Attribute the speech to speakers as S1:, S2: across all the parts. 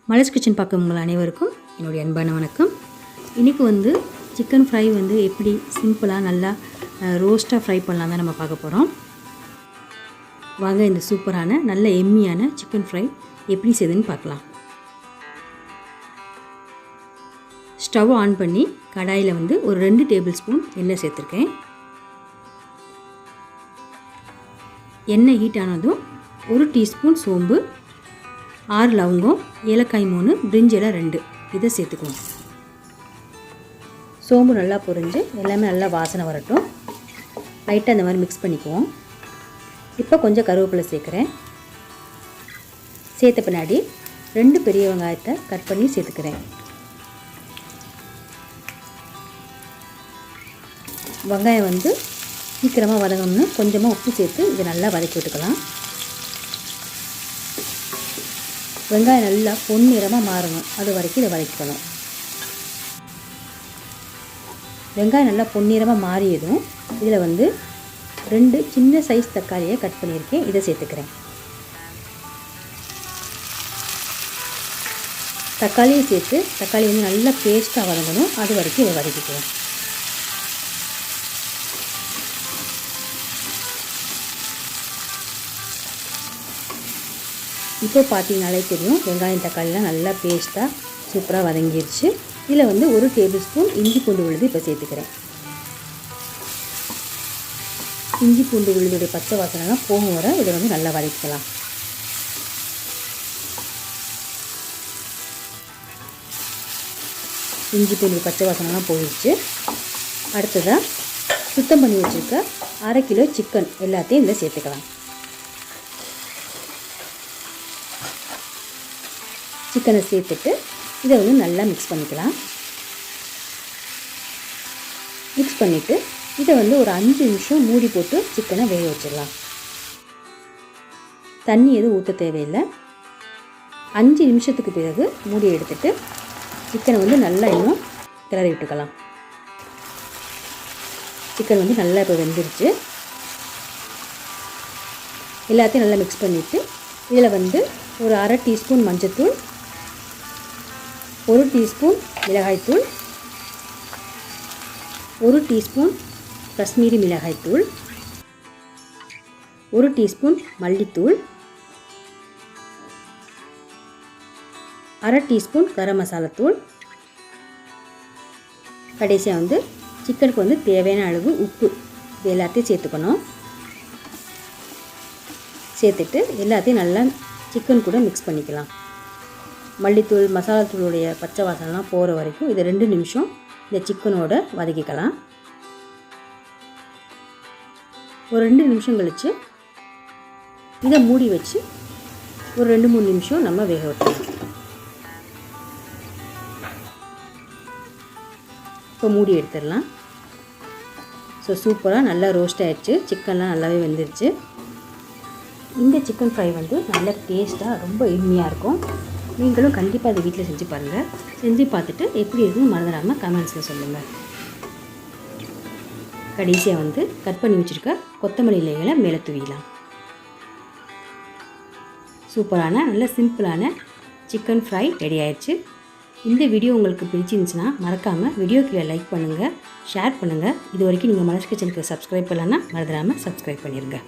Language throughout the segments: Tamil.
S1: மலர்ஸ் கிச்சன் பார்க்கும் உங்கள் அனைவருக்கும் என்னுடைய அன்பான வணக்கம். இன்றைக்கி சிக்கன் ஃப்ரை எப்படி சிம்பிளாக நல்லா ரோஸ்ட்டாக ஃப்ரை பண்ணலாம் தான் நம்ம பார்க்க போகிறோம். வாங்க இந்த சூப்பரான நல்ல எம்மியான சிக்கன் ஃப்ரை எப்படி செய்யுதுன்னு பார்க்கலாம். ஸ்டவ் ஆன் பண்ணி கடாயில் ஒரு 2 டேபிள் ஸ்பூன் எண்ணெய் சேர்த்துருக்கேன். எண்ணெய் ஹீட் ஆனதும் 1 டீஸ்பூன் சோம்பு, 6 லவங்கம், ஏலக்காய் 3, பிரிஞ்சி இலை 2 இதை சேர்த்துக்குவோம். சோம்பு நல்லா பொரிஞ்சு எல்லாமே நல்லா வாசனை வரட்டும். லைட்டாக அந்த மாதிரி மிக்ஸ் பண்ணிக்குவோம். இப்போ கொஞ்சம் கருவேப்பிலை சேர்க்குறேன். சேர்த்த பின்னாடி 2 பெரிய வெங்காயத்தை கட் பண்ணி சேர்த்துக்கிறேன். வெங்காயம் சீக்கிரமாக வதங்கணும்னு கொஞ்சமாக உப்பு சேர்த்து இதை நல்லா வதக்கி விட்டுக்கலாம். வெங்காயம் நல்லா பொன்னிறமாக மாறணும், அது வரைக்கும் இதை வதக்கிக்கணும். வெங்காயம் நல்லா பொன்னிறமாக மாறியதும் இதில் 2 சின்ன சைஸ் தக்காளியை கட் பண்ணியிருக்கேன், இதை சேர்த்துக்கிறேன். தக்காளியை சேர்த்து தக்காளி நல்லா பேஸ்ட்டாக வதங்கணும், அது வரைக்கும் இதை வதக்கிக்குவோம். இப்போ பார்த்தீங்கனாலே தெரியும், வெங்காயம் தக்காளிலாம் நல்லா பேஸ்ட்டாக சூப்பராக வதங்கிடுச்சு. இதில் 1 டேபிள் ஸ்பூன் இஞ்சி பூண்டு விழுது இப்போ சேர்த்துக்கிறேன். இஞ்சி பூண்டு விழுதுடைய பச்சை வாசனைலாம் போகும் வர இதை நல்லா வதக்கலாம். இஞ்சி பூண்டு பச்சை வாசனைலாம் போயிடுச்சு. அடுத்ததாக சுத்தம் பண்ணி வச்சுருக்க 1/2 கிலோ சிக்கன் எல்லாத்தையும் இதில் சேர்த்துக்கலாம். சிக்கனை சேர்த்துட்டு இதை நல்லா மிக்ஸ் பண்ணிக்கலாம். மிக்ஸ் பண்ணிவிட்டு இதை ஒரு 5 நிமிஷம் மூடி போட்டு சிக்கனை வேக வச்சிடலாம். தண்ணி எதுவும் ஊற்ற தேவையில்லை. 5 நிமிஷத்துக்கு பிறகு மூடி எடுத்துட்டு சிக்கனை நல்லா இன்னும் கிளறி விட்டுக்கலாம். சிக்கன் நல்லா இப்போ வெந்துருச்சு. எல்லாத்தையும் நல்லா மிக்ஸ் பண்ணிவிட்டு இதில் ஒரு 1/2 டீஸ்பூன் மஞ்சள்தூள், 1 டீஸ்பூன் மிளகாய்த்தூள், 1 டீஸ்பூன் காஷ்மீரி மிளகாய்த்தூள், 1 டீஸ்பூன் மல்லித்தூள், 1/2 டீஸ்பூன் கரம் மசாலாத்தூள், கடைசியாக சிக்கனுக்கு தேவையான அளவு உப்பு இது எல்லாத்தையும் சேர்த்துக்கணும். சேர்த்துட்டு எல்லாத்தையும் நல்லா சிக்கன் கூட மிக்ஸ் பண்ணிக்கலாம். மல்லித்தூள் மசாலாத்தூளுடைய பச்சை வாசனைலாம் போகிற வரைக்கும் இதை 2 நிமிஷம் இந்த சிக்கனோட வதக்கிக்கலாம். ஒரு 2 நிமிஷம் கழித்து இதை மூடி வச்சு ஒரு 2-3 நிமிஷம் நம்ம வேக வைக்கலாம். இப்போ மூடி எடுத்துடலாம். ஸோ சூப்பராக நல்லா ரோஸ்ட் ஆகிடுச்சு. சிக்கன்லாம் நல்லாவே வெந்துருச்சு. இந்த சிக்கன் ஃப்ரை நல்ல டேஸ்ட்டாக ரொம்ப எம்மியாக இருக்கும். நீங்களும் கண்டிப்பாக அதை வீட்டில் செஞ்சு பாருங்கள். செஞ்சு பார்த்துட்டு எப்படி இருக்குன்னு மறந்துடாமல் கமெண்ட்ஸில் சொல்லுங்கள். கடைசியாக கட் பண்ணி வச்சுருக்க கொத்தமல்லி இலைகளை மேலே தூவிடலாம். சூப்பரான நல்ல சிம்பிளான சிக்கன் ஃப்ரை ரெடி ஆயிடுச்சு. இந்த வீடியோ உங்களுக்கு பிடிச்சிருந்துச்சுன்னா மறக்காமல் வீடியோ கீழே லைக் பண்ணுங்கள், ஷேர் பண்ணுங்கள். இது வரைக்கும் நீங்கள் மலர்ஸ் கிச்சனுக்கு சப்ஸ்கிரைப் பண்ணலன்னா மறந்துடாமல் சப்ஸ்கிரைப் பண்ணிடுங்க.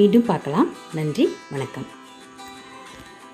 S1: மீண்டும் பார்க்கலாம். நன்றி, வணக்கம்.